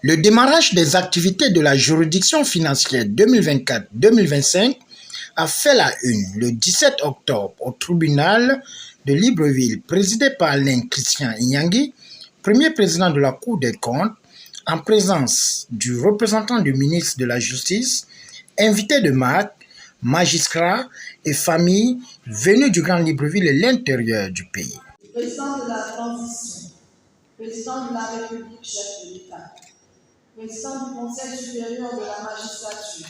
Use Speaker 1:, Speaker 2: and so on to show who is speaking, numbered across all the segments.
Speaker 1: Le démarrage des activités de la juridiction financière 2024-2025 a fait la une le 17 octobre au tribunal de Libreville, présidé par Alain Christian Inyangui, premier président de la Cour des comptes, en présence du représentant du ministre de la Justice, invités de marque, magistrats et familles venus du Grand Libreville et l'intérieur du pays.
Speaker 2: Président de la transition, président de la République, chef de l'État, président du Conseil supérieur de la magistrature,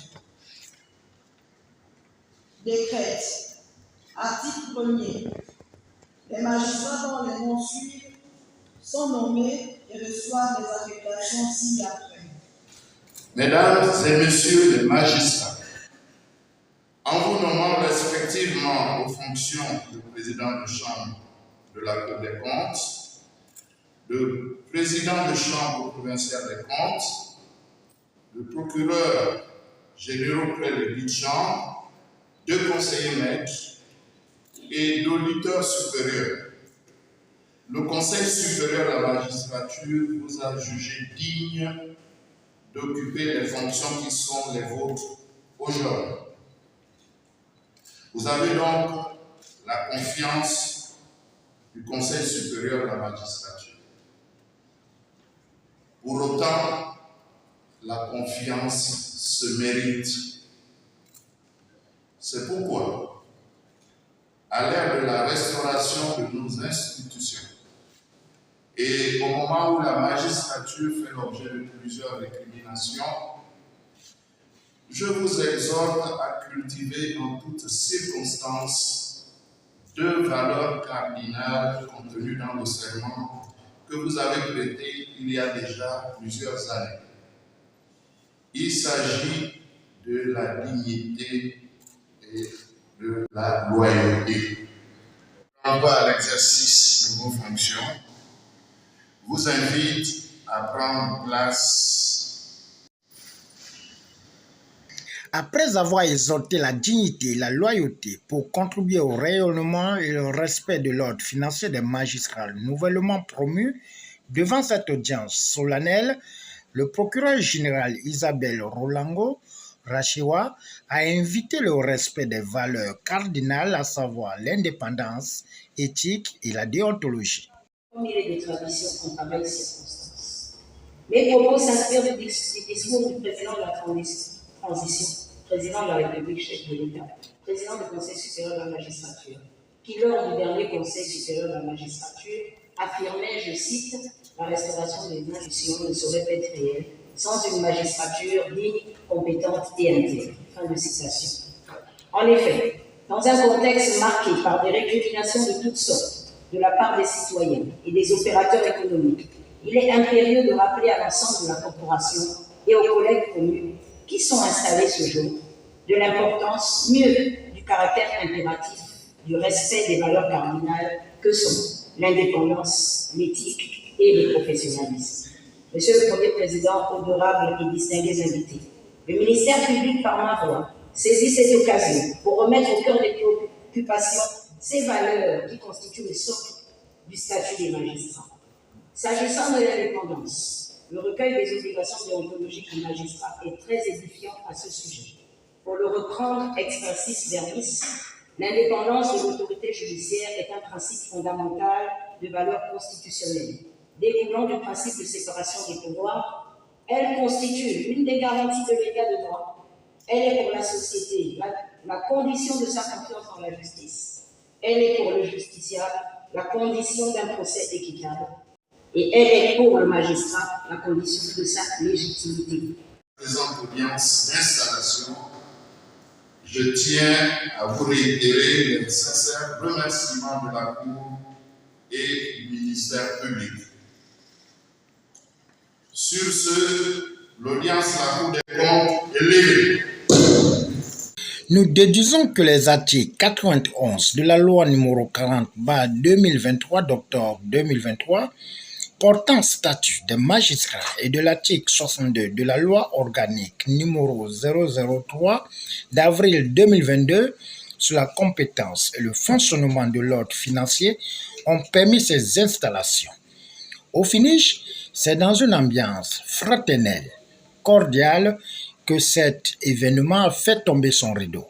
Speaker 2: décrète, article 1er, les magistrats dont les noms suivent sont nommés et reçoivent les affectations ci-après.
Speaker 3: Mesdames et messieurs les magistrats, en vous nommant respectivement aux fonctions de président de chambre de la Cour des comptes, de président de chambre provinciale des comptes, de procureur généraux près de 8 chambres, de conseillers maîtres et d'auditeurs supérieurs. Le Conseil supérieur de la magistrature vous a jugé digne d'occuper les fonctions qui sont les vôtres aujourd'hui. Vous avez donc la confiance du Conseil supérieur de la magistrature. Pour autant, la confiance se mérite. C'est pourquoi, à l'ère de la restauration de nos institutions, et au moment où la magistrature fait l'objet de plusieurs récriminations, je vous exhorte à cultiver en toutes circonstances deux valeurs cardinales contenues dans le serment que vous avez prêté il y a déjà plusieurs années. Il s'agit de la dignité et de la loyauté. Renvoi à l'exercice de vos fonctions vous invite à prendre place.
Speaker 1: Après avoir exhorté la dignité et la loyauté pour contribuer au rayonnement et au respect de l'ordre financier des magistrats nouvellement promus, devant cette audience solennelle, le procureur général Isabelle Rolango Rachiwa a invité le respect des valeurs cardinales, à savoir l'indépendance, l'éthique et la déontologie.
Speaker 4: Comme il est de tradition en pareilles circonstances. Mes propos s'inspirent du discours du président de la transition, président de la République, chef de l'État, président du Conseil supérieur de la magistrature, qui, lors du dernier Conseil supérieur de la magistrature, affirmait, je cite, « La restauration des institutions ne saurait être réelle sans une magistrature digne, compétente et intègre ». Fin de citation. En effet, dans un contexte marqué par des récriminations de toutes sortes, de la part des citoyens et des opérateurs économiques, il est impérieux de rappeler à l'ensemble de la corporation et aux collègues connus qui sont installés ce jour de l'importance mieux du caractère impératif du respect des valeurs cardinales que sont l'indépendance, l'éthique et le professionnalisme. Monsieur le Premier Président, honorables et distingués invités, le ministère public par ma voix saisit cette occasion pour remettre au cœur des préoccupations ces valeurs qui constituent le socle du statut des magistrats. S'agissant de l'indépendance, le recueil des obligations déontologiques des magistrats est très édifiant à ce sujet. Pour le reprendre expressis verbis, l'indépendance de l'autorité judiciaire est un principe fondamental de valeur constitutionnelle. Découlant du principe de séparation des pouvoirs, elle constitue l'une des garanties de l'état de droit. Elle est pour la société la condition de sa confiance dans la justice. Elle est pour le justiciable la condition d'un procès équitable et elle est pour le magistrat la condition de sa légitimité.
Speaker 3: Présente audience d'installation, je tiens à vous réitérer les sincères remerciements de la Cour et du ministère public. Sur ce, l'audience de la Cour des comptes est levée.
Speaker 1: Nous déduisons que les articles 91 de la loi numéro 40/2023 d'octobre 2023 portant statut des magistrats et de l'article 62 de la loi organique numéro 003 d'avril 2022 sur la compétence et le fonctionnement de l'ordre financier ont permis ces installations. Au finish, c'est dans une ambiance fraternelle, cordiale, que cet événement fait tomber son rideau.